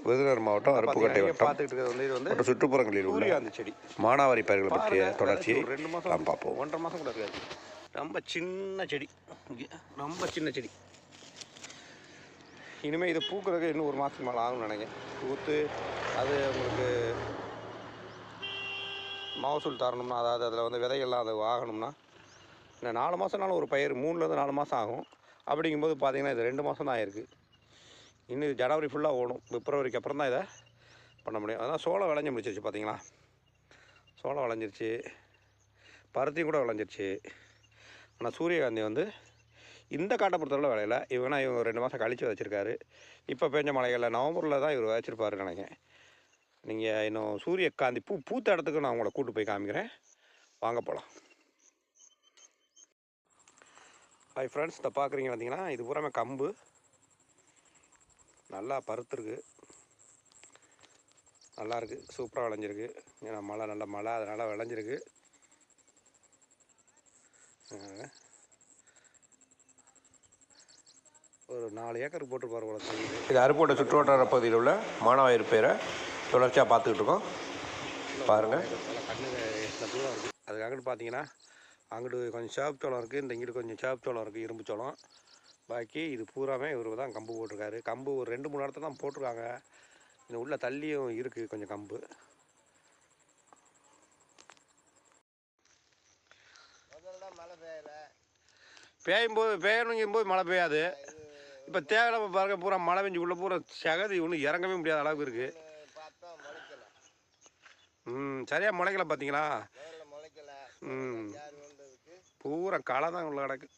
விருதுநகர் மாவட்டம் அருப்புக்கோட்டை வட்டம் சுற்றுப்புறங்களில் உள்ள அந்த செடி மானாவாரி பயிர்களை பற்றிய தொடர்ச்சியை 2 மாதம் பார்ப்போம். 1.5 மாதம் கூட இருக்காது. ரொம்ப சின்ன செடி, ரொம்ப சின்ன செடி. இனிமேல் இது பூக்கிறதுக்கு இன்னும் 1 மாதத்துக்கு மேலே ஆகும்னு நினைக்கிறேன். பூத்து அது உங்களுக்கு மகசூல் தரணும்னா, அதாவது அதில் வந்து விதைகள்லாம் அது ஆகணும்னா இன்னும் 4 மாதம்னாலும் ஒரு பயிர் 3லேருந்து 4 மாதம் ஆகும். அப்படிங்கும்போது பார்த்திங்கன்னா இது 2 மாதம் தான் ஆயிருக்கு. இன்னும் இது ஜனவரி ஃபுல்லாக ஓடும். பிப்ரவரிக்கு அப்புறம் தான் இதை பண்ண முடியும். அதான் சோளம் விளைஞ்சி முடிச்சிருச்சு பார்த்தீங்களா. சோளம் விளைஞ்சிருச்சு, பருத்தியும் கூட விளைஞ்சிருச்சு. ஆனால் சூரியகாந்தி வந்து இந்த காட்டை பொறுத்தவரை விளையலை. இவனா இவங்க 2 மாதம் கழித்து வச்சுருக்காரு. இப்போ பெஞ்ச மழைகளில் நவம்பரில் தான் இவர் வச்சுருப்பாருன்னு நினைக்கிறேன். நீங்கள் இன்னும் சூரியகாந்தி பூத்த இடத்துக்கு நான் உங்களை கூப்பிட்டு போய் காமிக்கிறேன். வாங்க போகலாம். ஹாய் ஃப்ரெண்ட்ஸ், இதை பார்க்குறீங்க பார்த்தீங்கன்னா இது பூராமே கம்பு நல்லா பருத்துருக்கு, நல்லாயிருக்கு, சூப்பராக விளைஞ்சிருக்கு. ஏன்னா மழை நல்ல மழை, அதனால் விளைஞ்சிருக்கு. ஒரு 4 ஏக்கருக்கு போட்டுருப்பார் போல தெரியுது. இது அருப்புக்கோட்டை சுற்றுவட்டார பகுதியில் உள்ள மானாவாரி பயிரை தொடர்ச்சியாக பார்த்துக்கிட்டு இருக்கோம். பாருங்கள், அதுக்காகன்னு பார்த்தீங்கன்னா அங்கிட்டு கொஞ்சம் சேப்பு சோளம் இருக்குது, இந்த இங்கிட்டு கொஞ்சம் சேப்பு சோளம் இருக்குது, இரும்பு சோளம். பாக்கி இது பூராமே இவர் தான் கம்பு போட்டிருக்காரு. கம்பு ஒரு 2-3 இடத்துல தான் போட்டிருக்காங்க. இன்னும் உள்ள தள்ளியும் இருக்குது கொஞ்சம் கம்பு. பெய்யும்போது மழை பெய்யாது. இப்போ தேவையில்லாம பாருங்க, பூரா மழை பெஞ்சு உள்ள பூரா சகதி ஒன்றும் இறங்கவே முடியாத அளவுக்கு இருக்குது. சரியாக முளைக்கல பார்த்தீங்களா. பூரா களை தான் உள்ள கிடக்கு.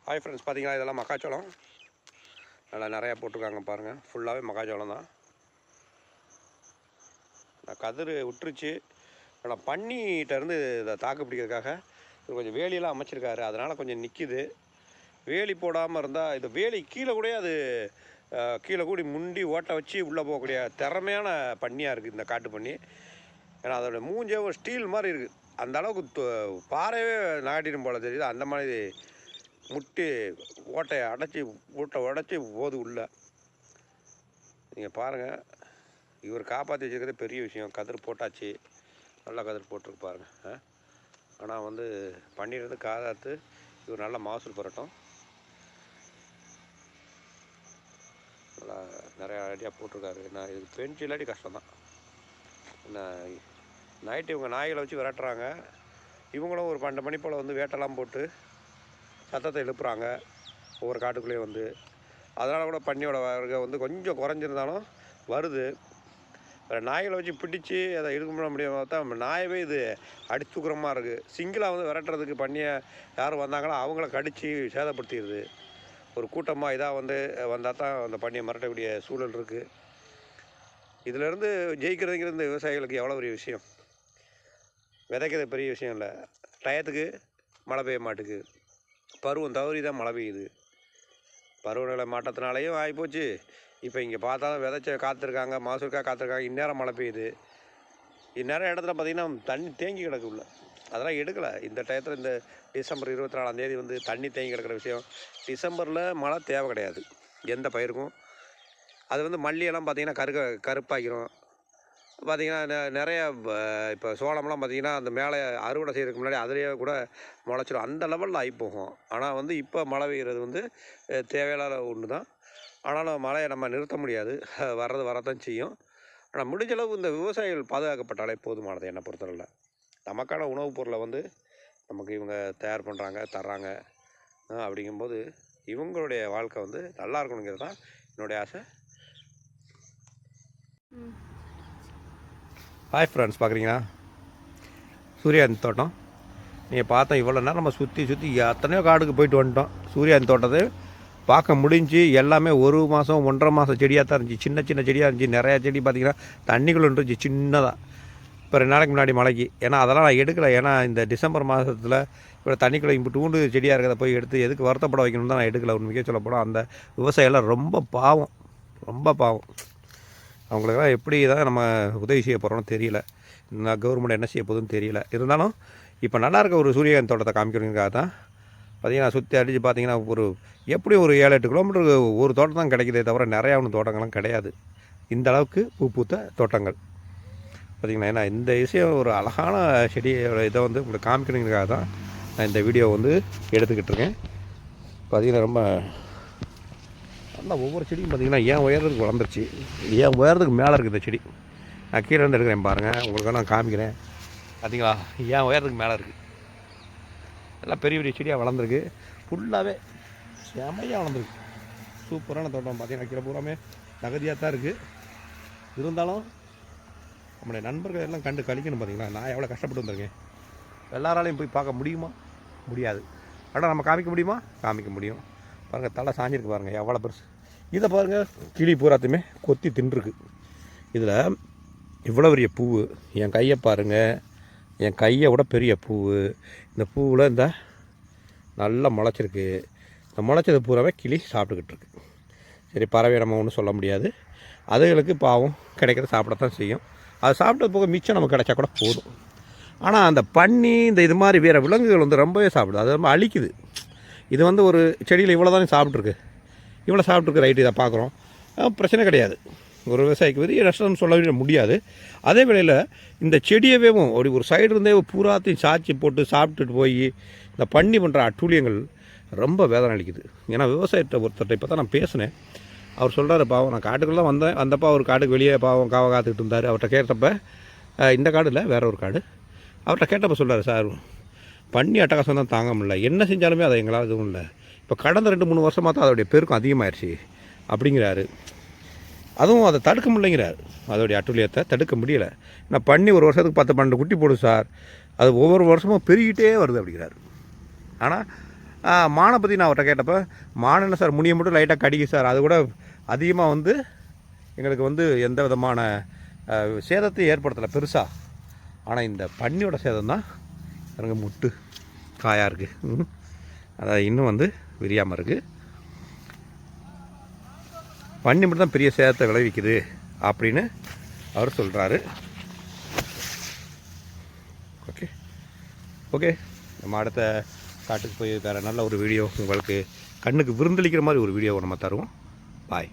ஹாய் ஃப்ரெண்ட்ஸ், பார்த்தீங்களா இதெல்லாம் மக்காச்சோளம் நல்லா நிறையா போட்டிருக்காங்க பாருங்கள். ஃபுல்லாகவே மக்காச்சோளம் தான். கதிர் விட்டுருச்சு. ஆனால் பன்னிகிட்டேருந்து இதை தாக்கு பிடிக்கிறதுக்காக இது கொஞ்சம் வேலியெல்லாம் அமைச்சிருக்காரு. அதனால் கொஞ்சம் நிற்கிது. வேலி போடாமல் இருந்தால் இது வேலி கீழே கூட அது கீழே கூடி முண்டி ஓட்டை வச்சு உள்ளே போகக்கூடிய திறமையான பன்னியாக இருக்குது இந்த காட்டு பன்னி. ஏன்னா அதோடய மூஞ்சே ஒரு ஸ்டீல் மாதிரி இருக்குது. அந்த அளவுக்கு பாறையே நாட்டிடும் போல் தெரியுது. அந்த மாதிரி முட்டி ஓட்டையை உடைச்சி போது உள்ள. நீங்கள் பாருங்கள், இவர் காப்பாற்றி வச்சுருக்கிறதே பெரிய விஷயம். கதிர் போட்டாச்சு, நல்லா கதிர் போட்டிருக்கு பாருங்கள். ஆனால் வந்து பண்ணிட்டு காதாத்து இவர் நல்லா மகசூல் பெறட்டும். நல்லா நிறையா ஐடியா போட்டிருக்காரு. நான் இது பெஞ்சு இல்லாட்டி கஷ்டம்தான். என்ன நைட்டு இவங்க நாய்களை வச்சு விரட்டுறாங்க. இவங்களும் ஒரு 12 மணி போல் வந்து வேட்டெல்லாம் போட்டு சத்தத்தை எழுப்புறாங்க ஒவ்வொரு காட்டுக்குள்ளேயும் வந்து. அதனால் கூட பன்னியோட வருகை வந்து கொஞ்சம் குறைஞ்சிருந்தாலும் வருது. நாய்களை வச்சு பிடிச்சி அதை இழுக்க முடியாம தான் நாயவே இது அடித்துக்குறமாக இருக்குது. சிங்கிளாக வந்து விரட்டுறதுக்கு பண்ணியை யாரும் வந்தாங்களோ அவங்கள கடித்து சேதப்படுத்திடுது. ஒரு கூட்டமாக இதாக வந்து வந்தால் தான் அந்த பண்ணியை மிரட்டக்கூடிய சூழல் இருக்குது. இதிலேருந்து ஜெயிக்கிறதுங்கிற இந்த விவசாயிகளுக்கு எவ்வளோ பெரிய விஷயம். விதைக்கிறது பெரிய விஷயம் இல்லை, டயத்துக்கு மழை பெய்ய மாட்டுக்கு. பருவம் தவறி தான் மழை பெய்யுது. பருவநிலை மாற்றத்தினாலேயும் ஆகிப்போச்சு. இப்போ இங்கே பார்த்தாலும் விதைச்ச காத்திருக்காங்க, மகசூலுக்காக காத்திருக்காங்க. இந்நேரம் மழை பெய்யுது. இந்நேரம் இடத்துல பார்த்திங்கன்னா தண்ணி தேங்கி கிடக்கு உள்ள. அதெல்லாம் எடுக்கலை. இந்த டயத்தில் இந்த டிசம்பர் 24ஆம் தேதி வந்து தண்ணி தேங்கி கிடக்கிற விஷயம். டிசம்பரில் மழை தேவை கிடையாது எந்த பயிருக்கும். அது வந்து மல்லியெல்லாம் பார்த்திங்கன்னா கருப்பாகிரும். பார்த்திங்கன்னா நிறையா இப்போ சோளம்லாம் பார்த்திங்கன்னா அந்த மேலே அறுவடை செய்கிறதுக்கு முன்னாடி அதிலேயே கூட முளைச்சிடும். அந்த லெவலில் ஆகி போகும். ஆனால் வந்து இப்போ மழை பெய்கிறது வந்து தேவையில்லாத ஒன்று தான். ஆனாலும் மழையை நம்ம நிறுத்த முடியாது, வரத்தான் செய்யும். ஆனால் முடிஞ்சளவு இந்த விவசாயிகள் பாதுகாக்கப்பட்டாலே போதுமானது என்னை பொறுத்தவரையில். நமக்கான உணவுப் பொருளை வந்து நமக்கு இவங்க தயார் பண்ணுறாங்க, தர்றாங்க. அப்படிங்கும்போது இவங்களுடைய வாழ்க்கை வந்து நல்லா இருக்கணுங்கிறது தான் என்னுடைய ஆசை. ஹாய் ஃப்ரெண்ட்ஸ், பார்க்குறீங்களா சூரியகாந்தி தோட்டம். நீங்கள் பார்த்தோம் இவ்வளோ நேரம் நம்ம சுற்றி எத்தனையோ காடுக்கு போயிட்டு வந்துட்டோம். சூரியகாந்தி தோட்டத்தை பார்க்க முடிஞ்சு. எல்லாமே 1 மாதம் 1.5 மாதம் செடியாக தான் இருந்துச்சு. சின்ன சின்ன செடியாக இருந்துச்சு. நிறையா செடி பார்த்திங்கன்னா தண்ணிக்குள்ளே இருந்துச்சு சின்னதாக. இப்போ 2 நாளைக்கு முன்னாடி மழைக்கு. ஏன்னா அதெல்லாம் நான் எடுக்கலை. ஏன்னா இந்த டிசம்பர் மாதத்தில் இப்போ தண்ணிக்குள்ளே இம்புட்டு செடியாக இருக்கிறத போய் எடுத்து எதுக்கு வருத்தப்பட வைக்கணும்னு தான் நான் எடுக்கலை. உண்மைக்கே சொல்ல போனால் அந்த விவசாயியெல்லாம் ரொம்ப பாவம். அவங்களுக்கெல்லாம் எப்படி தான் நம்ம உதவி செய்ய போகிறோம்னு தெரியல. கவர்மெண்ட் என்ன செய்ய போகுதுன்னு தெரியல. இருந்தாலும் இப்போ நல்லா இருக்க ஒரு சூரியகாந்தி தோட்டத்தை காமிக்கிறதுக்காக தான் பார்த்திங்கன்னா சுற்றி அடித்து பார்த்திங்கன்னா எப்படியும் ஒரு 7-8 கிலோமீட்டருக்கு ஒரு தோட்டம் தான் கிடைக்குதே தவிர நிறையா ஒன்றும் தோட்டங்கள்லாம் கிடையாது. இந்த அளவுக்கு பூ பூத்த தோட்டங்கள் பார்த்திங்கன்னா. ஏன்னா இந்த விஷயம் ஒரு அழகான செடியோட இதை வந்து உங்களுக்கு காமிக்கணுங்கிறதுக்காக தான் நான் இந்த வீடியோ வந்து எடுத்துக்கிட்டு இருக்கேன். பார்த்திங்கன்னா ரொம்ப நல்லா ஒவ்வொரு செடியும் பார்த்திங்கன்னா ஏன் உயரத்துக்கு வளர்ந்துருச்சு, ஏன் உயரத்துக்கு மேலே இருக்குது இந்த செடி. நான் கீழே இருந்து எடுக்கிறேன் பாருங்கள், உங்களுக்கு நான் காமிக்கிறேன். பார்த்திங்களா ஏன் உயரத்துக்கு மேலே இருக்குது. எல்லாம் பெரிய பெரிய செடியாக வளர்ந்துருக்கு, ஃபுல்லாகவே செமையாக வளர்ந்துருக்கு. சூப்பரான தோட்டம். பார்த்திங்கன்னா கீழே பூராமே தகுதியாக தான் இருக்குது. இருந்தாலும் நம்முடைய நண்பர்கள் எல்லாம் கண்டு கழிக்கணும். பார்த்திங்களா நான் எவ்வளோ கஷ்டப்பட்டு வந்திருக்கேன். எல்லாராலையும் போய் பார்க்க முடியுமா? முடியாது. ஆனால் நம்ம காமிக்க முடியுமா? காமிக்க முடியும். பாருங்கள் தலை சாஞ்சிருக்கு பாருங்கள் எவ்வளோ பெருசு. இதை பாருங்கள் கிளி பூராத்தையுமே கொத்தி தின்றுருக்கு. இதில் இவ்வளோ பெரிய பூ, என் கையை பாருங்கள், என் கையை விட பெரிய பூ. இந்த பூவில் இந்த நல்லா முளைச்சிருக்கு. இந்த முளைச்சது பூராவே கிளி சாப்பிட்டுக்கிட்டு இருக்கு. சரி பறவை நம்ம ஒன்றும் சொல்ல முடியாது, அதுகளுக்கு பாவம் கிடைக்கிறத சாப்பிடத்தான் செய்யும். அது சாப்பிட்டது போக மிச்சம் நமக்கு கிடைச்சா கூட போதும். ஆனால் அந்த பன்னி இந்த இது மாதிரி வேறு விலங்குகள் வந்து ரொம்பவே சாப்பிடுது, அது ரொம்ப அழிக்குது. இது வந்து ஒரு செடியில் இவ்வளோ தானே சாப்பிட்ருக்கு, இவ்வளோ சாப்பிட்ருக்கு, ரைட்டு இதை பார்க்குறோம், பிரச்சனை கிடையாது. ஒரு விவசாயிக்கு பெரிய நஷ்டம் சொல்ல முடியாது. அதே வேளையில் இந்த செடியவே அப்படி ஒரு சைடு இருந்தே பூராத்தையும் சாய்ச்சி போட்டு சாப்பிட்டுட்டு போய் இந்த பன்னி பண்ணுற அட்டூழியங்கள் ரொம்ப வேதனை அளிக்குது. ஏன்னா விவசாயத்தை ஒருத்தர்கிட்ட இப்போ தான் நான் பேசினேன். அவர் சொல்கிறாரு, பாவம் நான் காட்டுக்குள்ளே வந்தப்போ அவர் காட்டுக்கு வெளியே பாவம் காவை காத்துக்கிட்டு இருந்தார். அவர்கிட்ட கேட்டப்போ, இந்த காடு இல்லை வேற ஒரு காடு, அவர்கிட்ட கேட்டப்போ சொல்கிறார், சார் பன்னி அட்டகாசம் தான் தாங்க முடியல, என்ன செஞ்சாலுமே அதை எங்களால் எதுவும் இல்லை, இப்போ கடந்த 2-3 வருஷமாக தான் அதோடைய பெருக்கம் அதிகமாகிடுச்சு அப்படிங்கிறாரு. அதுவும் அதை தடுக்க முடியலைங்கிறார், அதோடைய அட்டுழியத்தை தடுக்க முடியலை. நான் பன்னி ஒரு வருஷத்துக்கு 10-12 குட்டி போடும் சார், அது ஒவ்வொரு வருஷமும் பெருகிட்டே வருது அப்படிங்கிறார். ஆனால் மானை பற்றி நான் அவர்கிட்ட கேட்டப்போ, மான் என்ன சார் முனியை மட்டும் லைட்டாக கடிக்கு சார், அது கூட அதிகமாக வந்து எங்களுக்கு வந்து எந்த விதமான சேதத்தையும் ஏற்படுத்தலை பெருசாக. ஆனால் இந்த பன்னியோட சேதம் தான் எனக்கு முட்டு காயாக இருக்குது, அதாவது இன்னும் வந்து விரியாமல் இருக்குது. பன்னி மட்டும் தான் பெரிய சேதத்தை விளைவிக்குது அப்படின்னு அவர் சொல்கிறாரு. ஓகே ஓகே, நம்ம அடுத்த காட்டுக்கு போய் வேறு நல்ல ஒரு வீடியோ உங்களுக்கு கண்ணுக்கு விருந்தளிக்கிற மாதிரி ஒரு வீடியோவை நம்ம தருவோம். பாய்.